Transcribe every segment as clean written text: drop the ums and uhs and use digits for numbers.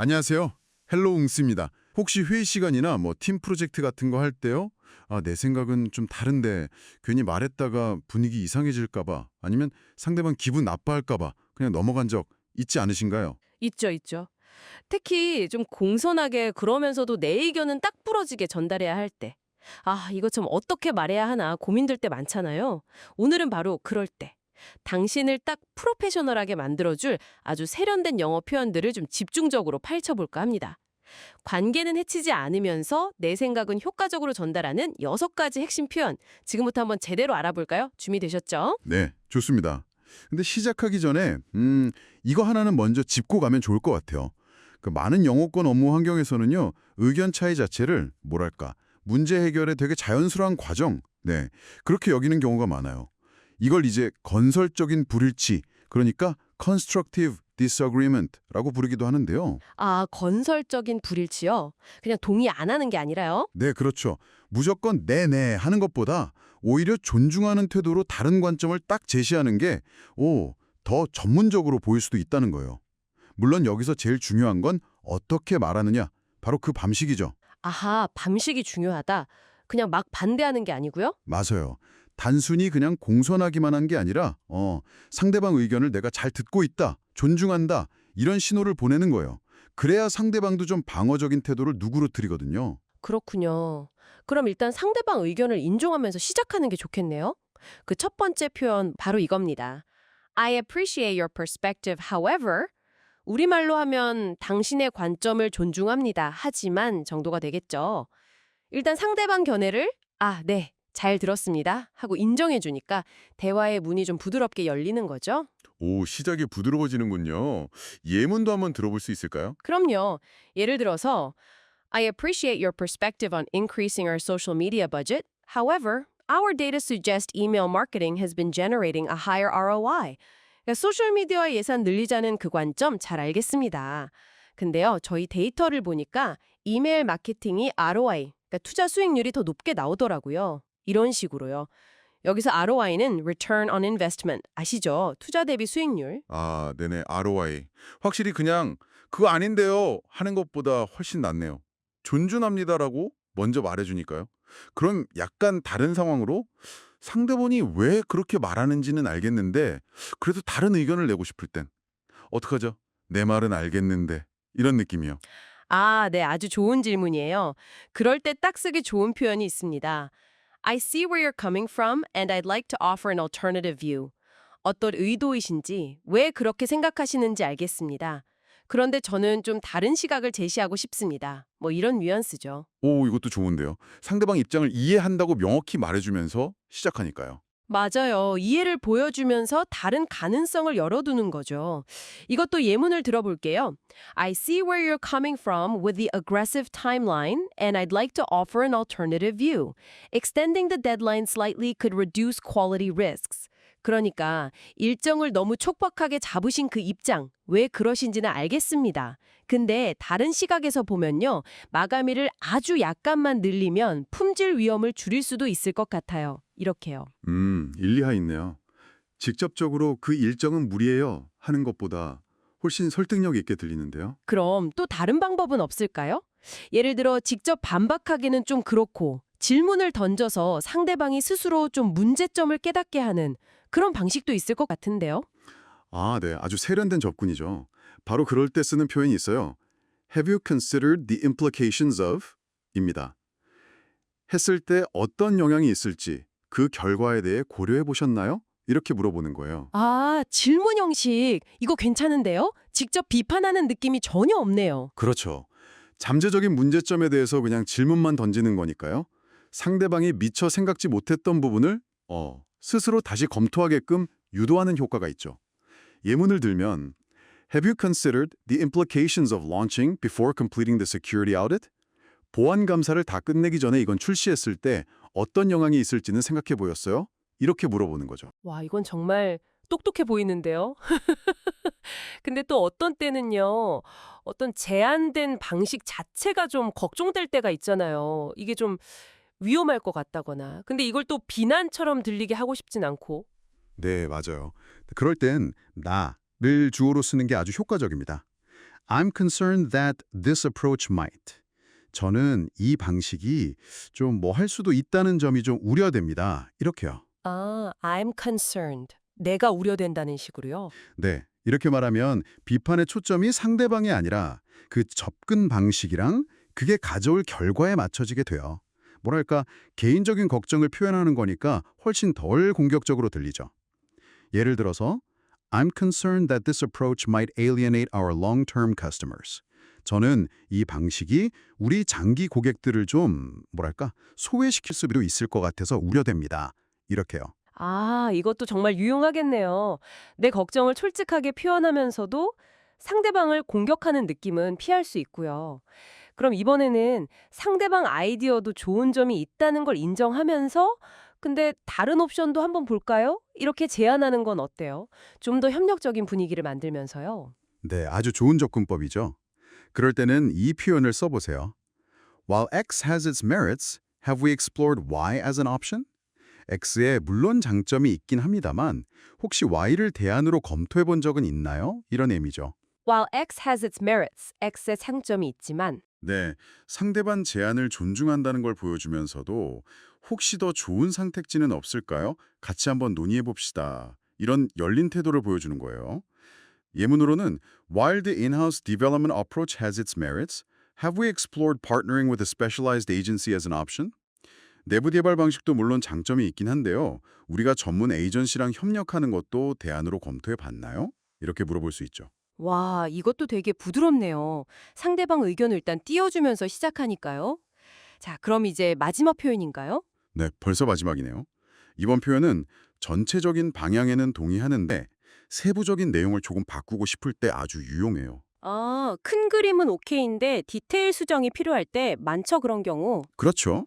안녕하세요. 헬로우 웅스입니다. 혹시 회의 시간이나 팀 프로젝트 같은 거 할 때요? 내 생각은 좀 다른데 괜히 말했다가 분위기 이상해질까 봐 아니면 상대방 기분 나빠할까 봐 그냥 넘어간 적 있지 않으신가요? 있죠, 있죠. 특히 좀 공손하게 그러면서도 내 의견은 딱 부러지게 전달해야 할 때. 아, 이거 좀 어떻게 말해야 하나 고민될 때 많잖아요. 오늘은 바로 그럴 때. 당신을 딱 프로페셔널하게 만들어줄 아주 세련된 영어 표현들을 좀 집중적으로 파헤쳐볼까 합니다. 관계는 해치지 않으면서 내 생각은 효과적으로 전달하는 6가지 핵심 표현. 지금부터 한번 제대로 알아볼까요? 준비되셨죠? 네, 좋습니다. 근데 시작하기 전에 이거 하나는 먼저 짚고 가면 좋을 것 같아요. 그 많은 영어권 업무 환경에서는요. 의견 차이 자체를 뭐랄까 문제 해결의 되게 자연스러운 과정, 네, 그렇게 여기는 경우가 많아요. 이걸 이제 건설적인 불일치, 그러니까 constructive disagreement라고 부르기도 하는데요. 아, 건설적인 불일치요? 그냥 동의 안 하는 게 아니라요? 네, 그렇죠. 무조건 네네 하는 것보다 오히려 존중하는 태도로 다른 관점을 딱 제시하는 게, 더 전문적으로 보일 수도 있다는 거예요. 물론 여기서 제일 중요한 건 어떻게 말하느냐, 바로 그 밤식이죠. 아하, 밤식이 중요하다. 그냥 막 반대하는 게 아니고요? 맞아요. 단순히 그냥 공손하기만 한 게 아니라 상대방 의견을 내가 잘 듣고 있다, 존중한다, 이런 신호를 보내는 거예요. 그래야 상대방도 좀 방어적인 태도를 누그러뜨리거든요. 그렇군요. 그럼 일단 상대방 의견을 인정하면서 시작하는 게 좋겠네요. 그 첫 번째 표현 바로 이겁니다. I appreciate your perspective, however. 우리말로 하면 당신의 관점을 존중합니다. 하지만 정도가 되겠죠. 일단 상대방 견해를 네, 잘 들었습니다. 하고 인정해 주니까 대화의 문이 좀 부드럽게 열리는 거죠. 오, 시작이 부드러워지는군요. 예문도 한번 들어볼 수 있을까요? 그럼요. 예를 들어서 I appreciate your perspective on increasing our social media budget. However, our data suggests email marketing has been generating a higher ROI. 그러니까 소셜미디어 예산 늘리자는 그 관점 잘 알겠습니다. 근데요, 저희 데이터를 보니까 이메일 마케팅이 ROI, 그러니까 투자 수익률이 더 높게 나오더라고요. 이런 식으로요. 여기서 ROI는 Return on Investment 아시죠? 투자 대비 수익률. 아, 네네, ROI. 확실히 그냥 그거 아닌데요 하는 것보다 훨씬 낫네요. 존중합니다라고 먼저 말해주니까요. 그럼 약간 다른 상황으로 상대방이 왜 그렇게 말하는지는 알겠는데 그래도 다른 의견을 내고 싶을 땐 어떡하죠? 내 말은 알겠는데 이런 느낌이요. 아, 네, 아주 좋은 질문이에요. 그럴 때 딱 쓰기 좋은 표현이 있습니다. I see where you're coming from and I'd like to offer an alternative view. 어떤 의도이신지, 왜 그렇게 생각하시는지 알겠습니다. 그런데 저는 좀 다른 시각을 제시하고 싶습니다. 뭐 이런 뉘앙스죠. 오, 이것도 좋은데요. 상대방 입장을 이해한다고 명확히 말해주면서 시작하니까요. 맞아요. 이해를 보여주면서 다른 가능성을 열어두는 거죠. 이것도 예문을 들어볼게요. I see where you're coming from with the aggressive timeline and I'd like to offer an alternative view. Extending the deadline slightly could reduce quality risks. 그러니까 일정을 너무 촉박하게 잡으신 그 입장, 왜 그러신지는 알겠습니다. 근데 다른 시각에서 보면요. 마감일을 아주 약간만 늘리면 품질 위험을 줄일 수도 있을 것 같아요. 이렇게요. 일리가 있네요. 직접적으로 그 일정은 무리예요 하는 것보다 훨씬 설득력 있게 들리는데요. 그럼 또 다른 방법은 없을까요? 예를 들어 직접 반박하기는 좀 그렇고 질문을 던져서 상대방이 스스로 좀 문제점을 깨닫게 하는 그런 방식도 있을 것 같은데요. 네. 아주 세련된 접근이죠. 바로 그럴 때 쓰는 표현이 있어요. Have you considered the implications of? 입니다. 했을 때 어떤 영향이 있을지 그 결과에 대해 고려해 보셨나요? 이렇게 물어보는 거예요. 아, 질문 형식. 이거 괜찮은데요? 직접 비판하는 느낌이 전혀 없네요. 그렇죠. 잠재적인 문제점에 대해서 그냥 질문만 던지는 거니까요. 상대방이 미처 생각지 못했던 부분을 스스로 다시 검토하게끔 유도하는 효과가 있죠. 예문을 들면 Have you considered the implications of launching before completing the security audit? 보안 감사를 다 끝내기 전에 이건 출시했을 때 어떤 영향이 있을지는 생각해 보였어요? 이렇게 물어보는 거죠. 와, 이건 정말 똑똑해 보이는데요. 근데 또 어떤 때는요. 어떤 제한된 방식 자체가 좀 걱정될 때가 있잖아요. 이게 좀 위험할 것 같다거나. 근데 이걸 또 비난처럼 들리게 하고 싶진 않고. 네, 맞아요. 그럴 땐 나를 주어로 쓰는 게 아주 효과적입니다. I'm concerned that this approach might. 저는 이 방식이 좀 뭐 할 수도 있다는 점이 좀 우려됩니다. 이렇게요. 아, I'm concerned. 내가 우려된다는 식으로요. 네, 이렇게 말하면 비판의 초점이 상대방이 아니라 그 접근 방식이랑 그게 가져올 결과에 맞춰지게 돼요. 뭐랄까, 개인적인 걱정을 표현하는 거니까 훨씬 덜 공격적으로 들리죠. 예를 들어서 I'm concerned that this approach might alienate our long-term customers. 저는 이 방식이 우리 장기 고객들을 좀 뭐랄까 소외시킬 수도 있을 것 같아서 우려됩니다. 이렇게요. 아, 이것도 정말 유용하겠네요. 내 걱정을 솔직하게 표현하면서도 상대방을 공격하는 느낌은 피할 수 있고요. 그럼 이번에는 상대방 아이디어도 좋은 점이 있다는 걸 인정하면서 근데 다른 옵션도 한번 볼까요? 이렇게 제안하는 건 어때요? 좀 더 협력적인 분위기를 만들면서요. 네, 아주 좋은 접근법이죠. 그럴 때는 이 표현을 써보세요. While X has its merits, have we explored Y as an option? X에 물론 장점이 있긴 합니다만 혹시 Y를 대안으로 검토해 본 적은 있나요? 이런 의미죠. While X has its merits, X의 장점이 있지만 네, 상대방 제안을 존중한다는 걸 보여주면서도 혹시 더 좋은 선택지는 없을까요? 같이 한번 논의해 봅시다. 이런 열린 태도를 보여주는 거예요. 예문으로는 While the in-house development approach has its merits, have we explored partnering with a specialized agency as an option? 내부 개발 방식도 물론 장점이 있긴 한데요. 우리가 전문 에이전시랑 협력하는 것도 대안으로 검토해 봤나요? 이렇게 물어볼 수 있죠. 와, 이것도 되게 부드럽네요. 상대방 의견을 일단 띄워주면서 시작하니까요. 자, 그럼 이제 마지막 표현인가요? 네, 벌써 마지막이네요. 이번 표현은 전체적인 방향에는 동의하는데 세부적인 내용을 조금 바꾸고 싶을 때 아주 유용해요. 아, 큰 그림은 오케이인데 디테일 수정이 필요할 때 많죠, 그런 경우. 그렇죠.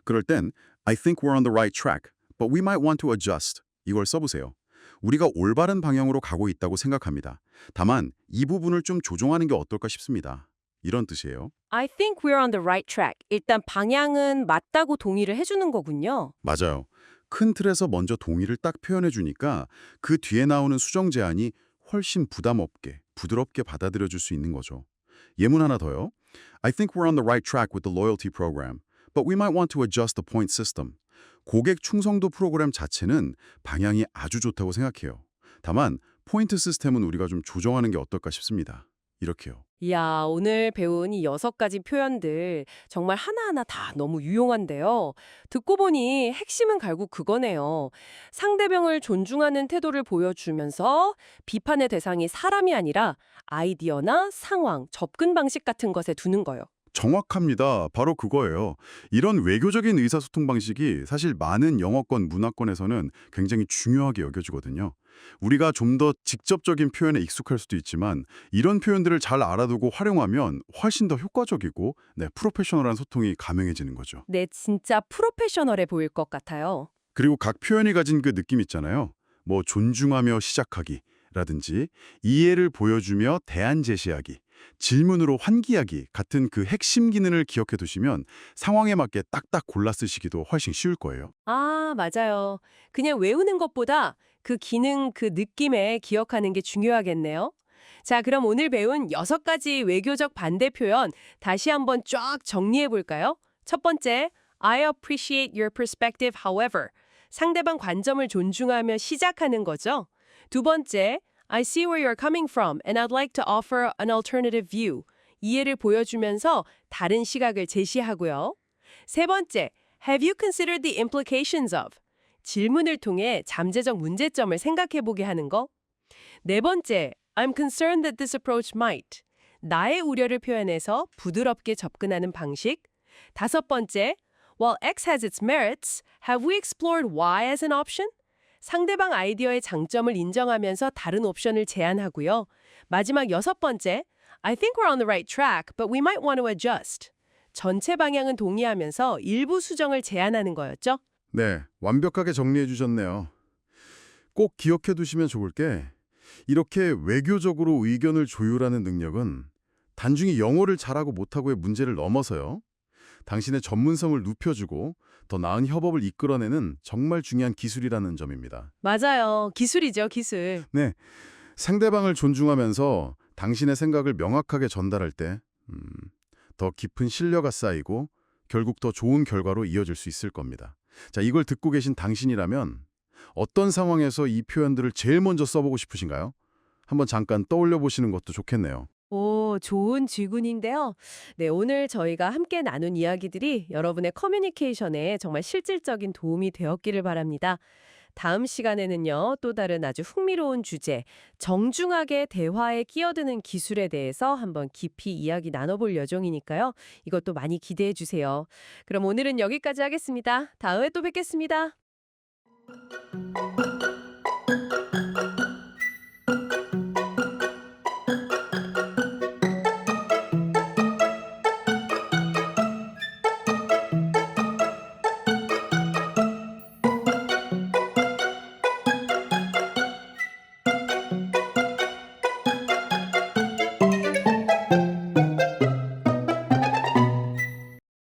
그럴 땐 I think we're on the right track, but we might want to adjust. 이걸 써보세요. 우리가 올바른 방향으로 가고 있다고 생각합니다. 다만 이 부분을 좀 조정하는 게 어떨까 싶습니다. 이런 뜻이에요. I think we're on the right track. 일단 방향은 맞다고 동의를 해주는 거군요. 맞아요. 큰 틀에서 먼저 동의를 딱 표현해 주니까 그 뒤에 나오는 수정 제안이 훨씬 부담 없게, 부드럽게 받아들여 줄 수 있는 거죠. 예문 하나 더요. I think we're on the right track with the loyalty program, but we might want to adjust the point system. 고객 충성도 프로그램 자체는 방향이 아주 좋다고 생각해요. 다만 포인트 시스템은 우리가 좀 조정하는 게 어떨까 싶습니다. 이렇게요. 이야, 오늘 배운 이 6가지 표현들 정말 하나하나 다 너무 유용한데요. 듣고 보니 핵심은 결국 그거네요. 상대방을 존중하는 태도를 보여주면서 비판의 대상이 사람이 아니라 아이디어나 상황, 접근 방식 같은 것에 두는 거요. 정확합니다. 바로 그거예요. 이런 외교적인 의사소통 방식이 사실 많은 영어권, 문화권에서는 굉장히 중요하게 여겨지거든요. 우리가 좀 더 직접적인 표현에 익숙할 수도 있지만 이런 표현들을 잘 알아두고 활용하면 훨씬 더 효과적이고 프로페셔널한 소통이 가능해지는 거죠. 네, 진짜 프로페셔널해 보일 것 같아요. 그리고 각 표현이 가진 그 느낌 있잖아요. 뭐 존중하며 시작하기 라든지 이해를 보여주며 대안 제시하기, 질문으로 환기하기 같은 그 핵심 기능을 기억해 두시면 상황에 맞게 딱딱 골라 쓰시기도 훨씬 쉬울 거예요. 아, 맞아요. 그냥 외우는 것보다 그 기능, 그 느낌에 기억하는 게 중요하겠네요. 자, 그럼 오늘 배운 6가지 외교적 반대 표현 다시 한번 쫙 정리해 볼까요? 첫 번째, I appreciate your perspective, however. 상대방 관점을 존중하며 시작하는 거죠. 두 번째, I see where you're coming from and I'd like to offer an alternative view. 이해를 보여주면서 다른 시각을 제시하고요. 세 번째, have you considered the implications of? 질문을 통해 잠재적 문제점을 생각해보게 하는 거. 네 번째, I'm concerned that this approach might. 나의 우려를 표현해서 부드럽게 접근하는 방식. 다섯 번째, while X has its merits, have we explored Y as an option? 상대방 아이디어의 장점을 인정하면서 다른 옵션을 제안하고요. 마지막 6번째, I think we're on the right track, but we might want to adjust. 전체 방향은 동의하면서 일부 수정을 제안하는 거였죠. 네, 완벽하게 정리해 주셨네요. 꼭 기억해 두시면 좋을 게 이렇게 외교적으로 의견을 조율하는 능력은 단순히 영어를 잘하고 못하고의 문제를 넘어서요. 당신의 전문성을 눕혀주고 더 나은 협업을 이끌어내는 정말 중요한 기술이라는 점입니다. 맞아요. 기술이죠, 기술. 네, 상대방을 존중하면서 당신의 생각을 명확하게 전달할 때 더 깊은 신뢰가 쌓이고 결국 더 좋은 결과로 이어질 수 있을 겁니다. 자, 이걸 듣고 계신 당신이라면 어떤 상황에서 이 표현들을 제일 먼저 써보고 싶으신가요? 한번 잠깐 떠올려 보시는 것도 좋겠네요. 오, 좋은 질문인데요. 네, 오늘 저희가 함께 나눈 이야기들이 여러분의 커뮤니케이션에 정말 실질적인 도움이 되었기를 바랍니다. 다음 시간에는요, 또 다른 아주 흥미로운 주제, 정중하게 대화에 끼어드는 기술에 대해서 한번 깊이 이야기 나눠볼 예정이니까요. 이것도 많이 기대해 주세요. 그럼 오늘은 여기까지 하겠습니다. 다음에 또 뵙겠습니다.